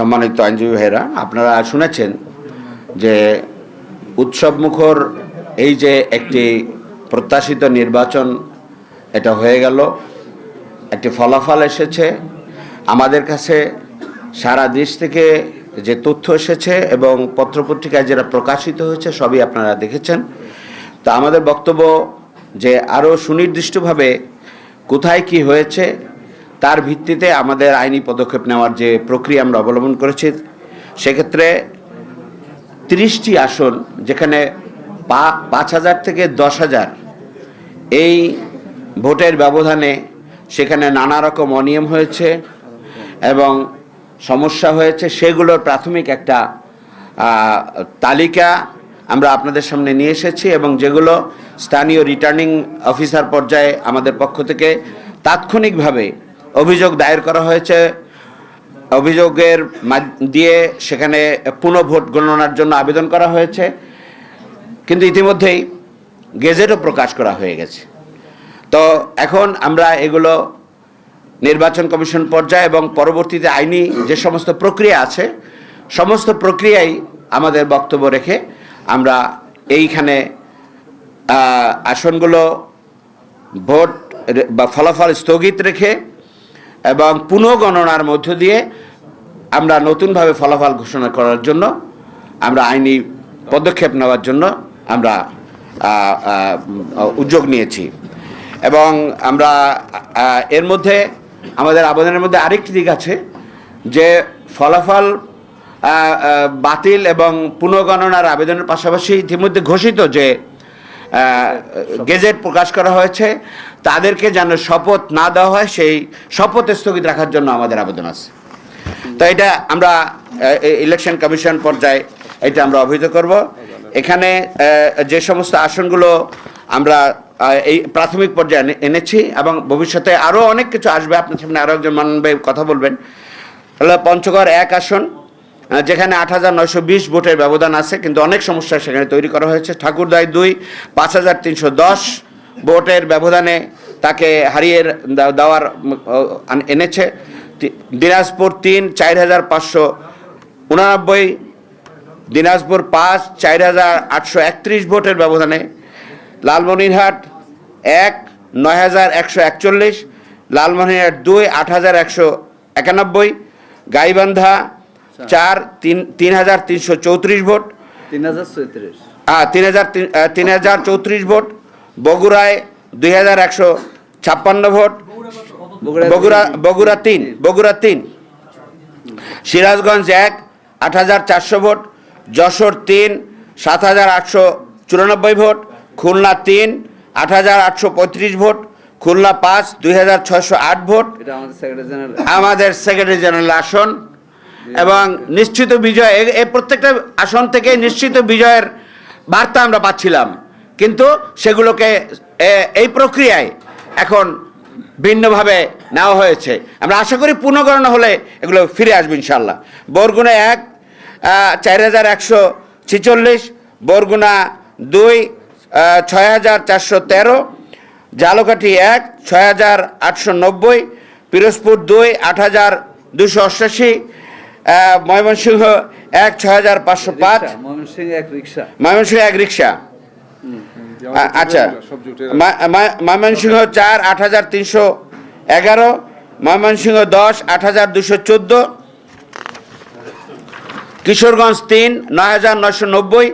সম্মানিত আইনজীবী ভাইরা, আপনারা শুনেছেন যে উৎসবমুখর এই যে একটি প্রত্যাশিত নির্বাচন এটা হয়ে গেল, একটি ফলাফল এসেছে আমাদের কাছে। সারা দেশ থেকে যে তথ্য এসেছে এবং পত্রপত্রিকায় যেটা প্রকাশিত হয়েছে সবই আপনারা দেখেছেন। তো আমাদের বক্তব্য যে আরও সুনির্দিষ্টভাবে কোথায় কি হয়েছে তার ভিত্তিতে আমাদের আইনি পদক্ষেপ নেওয়ার যে প্রক্রিয়া আমরা অবলম্বন করেছি, সেক্ষেত্রে 30টি আসন যেখানে 5,000 থেকে 10,000 এই ভোটের ব্যবধানে সেখানে নানা রকম অনিয়ম হয়েছে এবং সমস্যা হয়েছে, সেগুলোর প্রাথমিক একটা তালিকা আমরা আপনাদের সামনে নিয়ে এসেছি এবং যেগুলো স্থানীয় রিটার্নিং অফিসার পর্যায়ে আমাদের পক্ষ থেকে তাৎক্ষণিকভাবে অভিযোগ দায়ের করা হয়েছে। অভিযোগের দিয়ে সেখানে পুনঃ ভোট গণনার জন্য আবেদন করা হয়েছে, কিন্তু ইতিমধ্যেই গেজেটও প্রকাশ করা হয়ে গেছে। তো এখন আমরা এগুলো নির্বাচন কমিশন পর্যায়ে এবং পরবর্তীতে আইনি যে সমস্ত প্রক্রিয়া আছে সমস্ত প্রক্রিয়াই আমাদের বক্তব্য রেখে আমরা এইখানে আসনগুলো ভোট বা ফলাফল স্থগিত রেখে এবং পুনঃগণনার মধ্য দিয়ে আমরা নতুনভাবে ফলাফল ঘোষণা করার জন্য আমরা আইনি পদক্ষেপ নেওয়ার জন্য আমরা উদ্যোগ নিয়েছি। এবং আমরা এর মধ্যে আমাদের আবেদনের মধ্যে আরেকটি দিক আছে যে ফলাফল বাতিল এবং পুনঃগণনার আবেদনের পাশাপাশি ইতিমধ্যে ঘোষিত যে গেজেট প্রকাশ করা হয়েছে তাদেরকে যেন শপথ না দেওয়া হয়, সেই শপথ স্থগিত রাখার জন্য আমাদের আবেদন আছে। তো এটা আমরা ইলেকশন কমিশন পর্যায়ে এটা আমরা অবহিত করব। এখানে যে সমস্ত আসনগুলো আমরা এই প্রাথমিক পর্যায়ে এনেছি এবং ভবিষ্যতে আরও অনেক কিছু আসবে, আপনার সামনে আরও একজন মানবে কথা বলবেন। তাহলে পঞ্চগড় 1 আসন যেখানে 8,920 ভোটের ব্যবধান আছে, কিন্তু অনেক সমস্যা সেখানে তৈরি করা হয়েছে। ঠাকুরদাই 2 5,310 ভোটের ব্যবধানে তাকে হারিয়ে দেওয়ার এনেছে। দিনাজপুর 3 4,589, দিনাজপুর 5 4,831 ভোটের ব্যবধানে, লালমনিরহাট 1 9,141, লালমনিরহাট 2 8,191, গাইবান্ধা 4 3,334 ভোট, 3,034 ভোট, বগুড়ায় 2,156 vote, Bogura 3, Sirajganj 1 8,400 vote, Jessore 3 7,894 vote, Khulna 3 8,835 vote, Khulna 5 2,608 vote. আমাদের সেক্রেটারি জেনারেল আসন এবং নিশ্চিত বিজয়, এই প্রত্যেকটা আসন থেকে নিশ্চিত বিজয়ের বার্তা আমরা পাচ্ছিলাম, কিন্তু সেগুলোকে এই প্রক্রিয়ায় এখন ভিন্নভাবে নেওয়া হয়েছে। আমরা আশা করি পুনঃগণনা হলে এগুলো ফিরে আসবে ইনশাল্লাহ। বরগুনা 1 4,146, বরগুনা 2 6,413, ঝালকাঠি 1 6,890, পিরোজপুর 2 8,288, ময়মনসিংহ 1 6,505, ময়মনসিংহ 1 রিক্সা। আচ্ছা, Mymensingh 4 8,311, Mymensingh 10 8,214, Kishoreganj 3 9,990,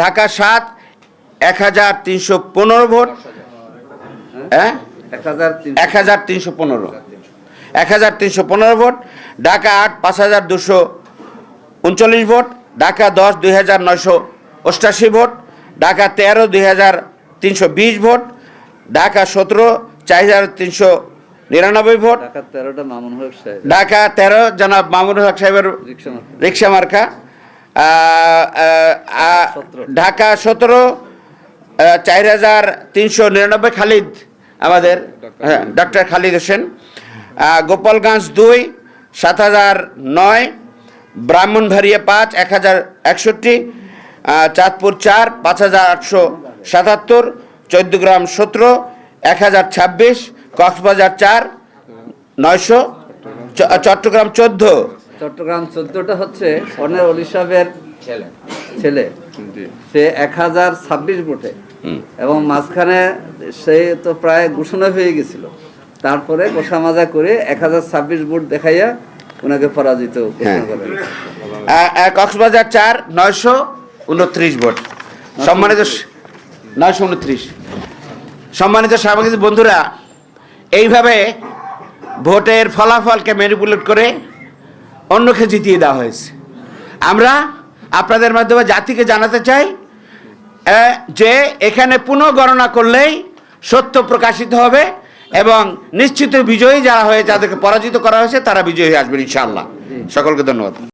Dhaka 7 1,315 vote, 1,315 vote, Dhaka 8 5,239 vote, Dhaka 10 2,988 vote, Dhaka 13 2,320 vote, Dhaka 17 4,399 vote, Dhaka 13 জনাব মামুনুল হক সাহেবের রিক্সা মার্কা, ঢাকা 17 4,399 খালিদ, আমাদের ডক্টর খালিদ হোসেন, গোপালগঞ্জ 2 7,009, ব্রাহ্মণবাড়িয়া 5 1,061, চাঁদপুর 4 5,877, চৌদ্দগ্রাম 17 1,026, কক্সবাজার 4 900, চট্টগ্রাম 14 চট্টগ্রাম 14টা হচ্ছে অনের অলি সাহেবের ছেলে, সে 1026 ভোটে, এবং মাঝখানে সে তো প্রায় ঘোষণা হয়ে গেছিল, তারপরে গোসা মাজা করে 1026 ভোট দেখাইয়া ওনাকে পরাজিত ঘোষণা করা হয়েছে। কক্সবাজার 4 929 ভোট। সম্মানিত 929। সম্মানিত সাংবাদিক বন্ধুরা, এইভাবে ভোটের ফলাফলকে ম্যানিপুলেট করে অন্যকে জিতিয়ে দেওয়া হয়েছে। আমরা আপনাদের মাধ্যমে জাতিকে জানাতে চাই যে এখানে পুনঃগণনা করলেই সত্য প্রকাশিত হবে এবং নিশ্চিত বিজয়ী যারা হয়ে যাদেরকে পরাজিত করা হয়েছে তারা বিজয়ী হয়ে আসবেন ইনশাআল্লাহ। সকলকে ধন্যবাদ।